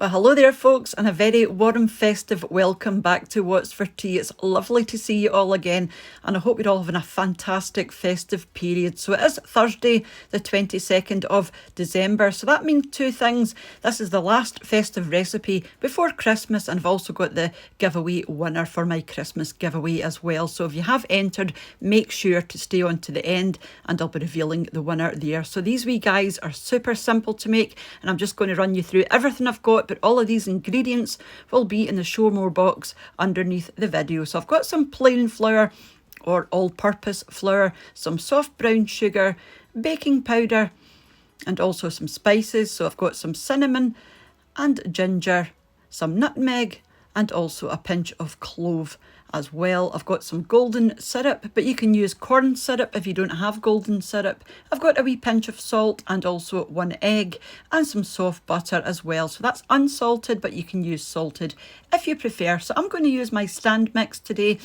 Well, hello there folks, and a very warm festive welcome back to What's for Tea. It's lovely to see you all again, and I hope you're all having a fantastic festive period. So it is Thursday the 22nd of December, so that means two things. This is the last festive recipe before Christmas, and I've also got the giveaway winner for my Christmas giveaway as well. So if you have entered, make sure to stay on to the end and I'll be revealing the winner there. So these wee guys are super simple to make, and I'm just going to run you through everything I've got, but all of these ingredients will be in the show more box underneath the video. So I've got some plain flour or all-purpose flour, some soft brown sugar, baking powder, and also some spices. So I've got some cinnamon and ginger, some nutmeg, and also a pinch of clove as well. I've got some golden syrup, but you can use corn syrup if you don't have golden syrup. I've got a wee pinch of salt and also 1 egg and some soft butter as well. So that's unsalted, but you can use salted if you prefer. So I'm going to use my stand mix today.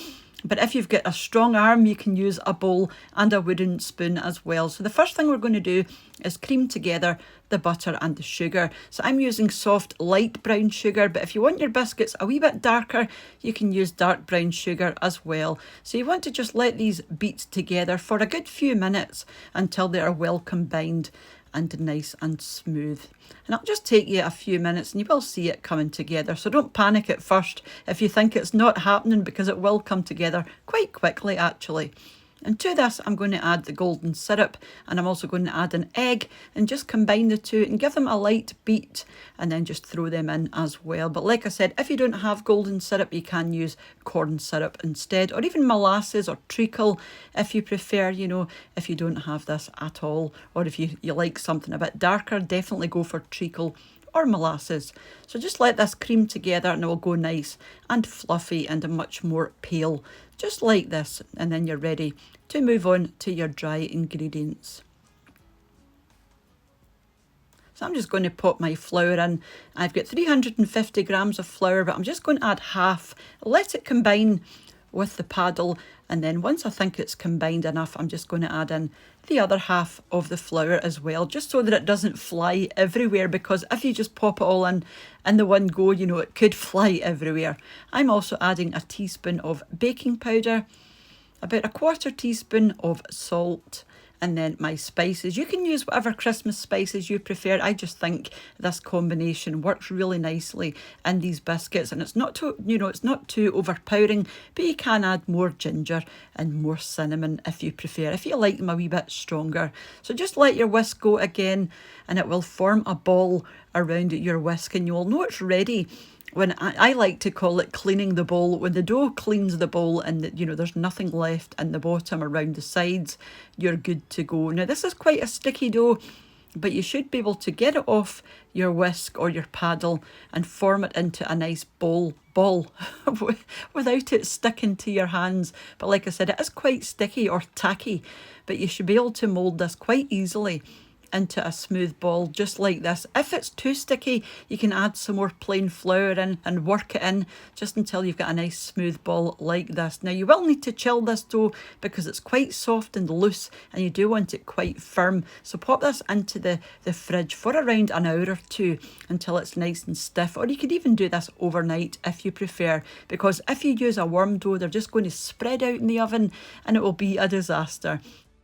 But if you've got a strong arm, you can use a bowl and a wooden spoon as well. So the first thing we're going to do is cream together the butter and the sugar. So I'm using soft light brown sugar, but if you want your biscuits a wee bit darker, you can use dark brown sugar as well. So you want to just let these beat together for a good few minutes until they are well combined and nice and smooth. And it'll just take you a few minutes and you will see it coming together. So don't panic at first if you think it's not happening, because it will come together quite quickly actually. And to this, I'm going to add the golden syrup, and I'm also going to add an egg and just combine the two and give them a light beat, and then just throw them in as well. But like I said, if you don't have golden syrup, you can use corn syrup instead, or even molasses or treacle if you prefer, you know, if you don't have this at all, or if you like something a bit darker, definitely go for treacle or molasses. So just let this cream together and it will go nice and fluffy and much more pale, just like this, and then you're ready to move on to your dry ingredients. So I'm just going to pop my flour in. I've got 350 grams of flour, but I'm just going to add half, let it combine with the paddle, and then once I think it's combined enough, I'm just going to add in the other half of the flour as well, just so that it doesn't fly everywhere, because if you just pop it all in the one go, you know, it could fly everywhere. I'm also adding a teaspoon of baking powder, about a 1/4 teaspoon of salt, and then my spices. You can use whatever Christmas spices you prefer. I just think this combination works really nicely in these biscuits, and it's not too, you know, it's not too overpowering, but you can add more ginger and more cinnamon if you prefer, if you like them a wee bit stronger. So just let your whisk go again, and it will form a ball around your whisk, and you'll know it's ready when I like to call it cleaning the bowl. When the dough cleans the bowl and you know there's nothing left in the bottom around the sides, you're good to go. Now this is quite a sticky dough, but you should be able to get it off your whisk or your paddle and form it into a nice ball without it sticking to your hands. But like I said, it is quite sticky or tacky, but you should be able to mould this quite easily into a smooth ball just like this. If it's too sticky, you can add some more plain flour in and work it in just until you've got a nice smooth ball like this. Now you will need to chill this dough because it's quite soft and loose, and you do want it quite firm. So pop this into the fridge for around an hour or two until it's nice and stiff, or you could even do this overnight if you prefer, because if you use a warm dough, they're just going to spread out in the oven and it will be a disaster,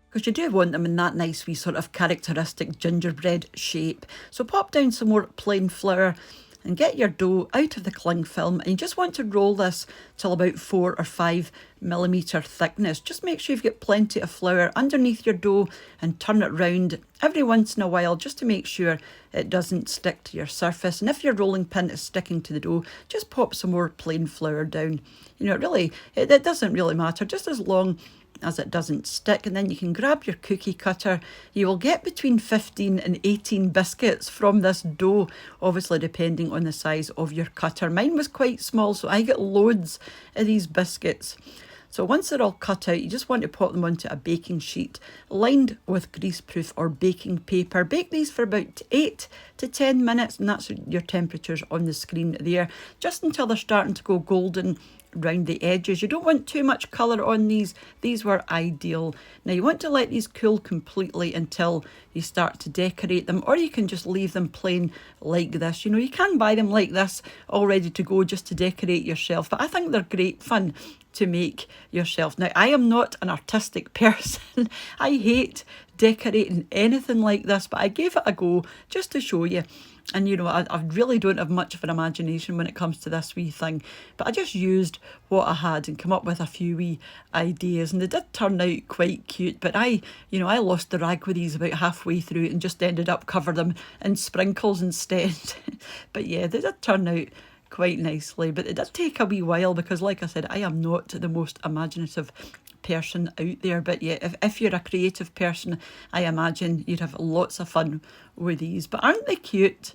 because you do want them in that nice wee sort of characteristic gingerbread shape. So pop down some more plain flour and get your dough out of the cling film, and you just want to roll this till about 4 or 5 millimetre thickness. Just make sure you've got plenty of flour underneath your dough and turn it round every once in a while just to make sure it doesn't stick to your surface. And if your rolling pin is sticking to the dough, just pop some more plain flour down. You know, it doesn't really matter, just as long as it doesn't stick. And then you can grab your cookie cutter. You will get between 15 and 18 biscuits from this dough, obviously depending on the size of your cutter. Mine was quite small, so I get loads of these biscuits. So once they're all cut out, you just want to pop them onto a baking sheet lined with greaseproof or baking paper. Bake these for about 8 to 10 minutes, and that's your temperatures on the screen there, just until they're starting to go golden round the edges. You don't want too much colour on these. These were ideal. Now you want to let these cool completely until you start to decorate them, or you can just leave them plain like this. You know, you can buy them like this all ready to go just to decorate yourself, but I think they're great fun to make yourself. Now, I am not an artistic person. I hate decorating anything like this, but I gave it a go just to show you. And you know, I really don't have much of an imagination when it comes to this wee thing, but I just used what I had and come up with a few wee ideas, and they did turn out quite cute. But I lost the rag with these about halfway through and just ended up covering them in sprinkles instead. But yeah, they did turn out quite nicely, but it did take a wee while because, like I said, I am not the most imaginative person out there. But yeah, if you're a creative person, I imagine you'd have lots of fun with these. But aren't they cute?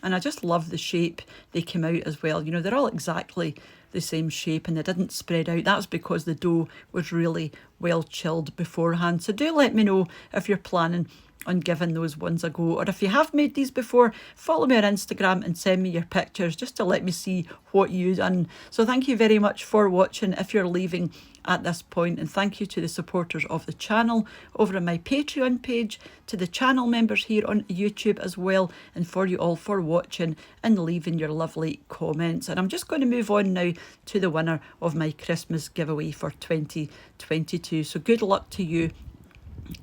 And I just love the shape they came out as well. You know, they're all exactly the same shape and they didn't spread out. That's because the dough was really well chilled beforehand. So do let me know if you're planning on giving those ones a go, or if you have made these before, follow me on Instagram and send me your pictures just to let me see what you've done. So thank you very much for watching if you're leaving at this point, and thank you to the supporters of the channel over on my Patreon page, to the channel members here on YouTube as well, and for you all for watching and leaving your lovely comments. And I'm just going to move on now to the winner of my Christmas giveaway for 2022. So good luck to you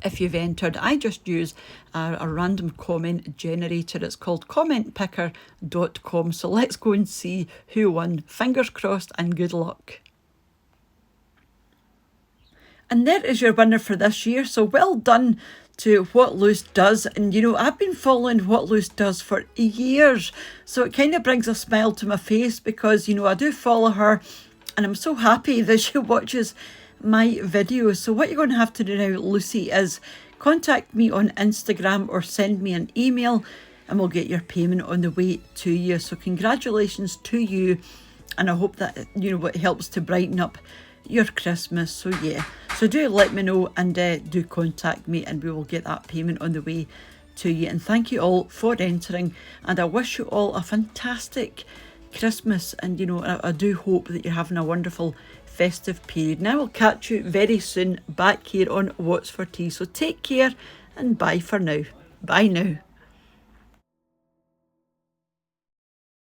if you've entered. I just use a random comment generator. It's called commentpicker.com. So let's go and see who won. Fingers crossed and good luck. And there is your winner for this year. So well done to What Loose Does. And you know, I've been following What Loose Does for years. So it kind of brings a smile to my face because, you know, I do follow her and I'm so happy that she watches my videos. So what you're going to have to do now, Lucy, is contact me on Instagram or send me an email and we'll get your payment on the way to you. So congratulations to you, and I hope that, you know, it helps to brighten up your Christmas. So yeah, so do let me know and do contact me and we will get that payment on the way to you. And thank you all for entering, and I wish you all a fantastic Christmas, and you know, I do hope that you're having a wonderful festive period. And I will catch you very soon back here on What's for Tea. So take care and bye for now. Bye now.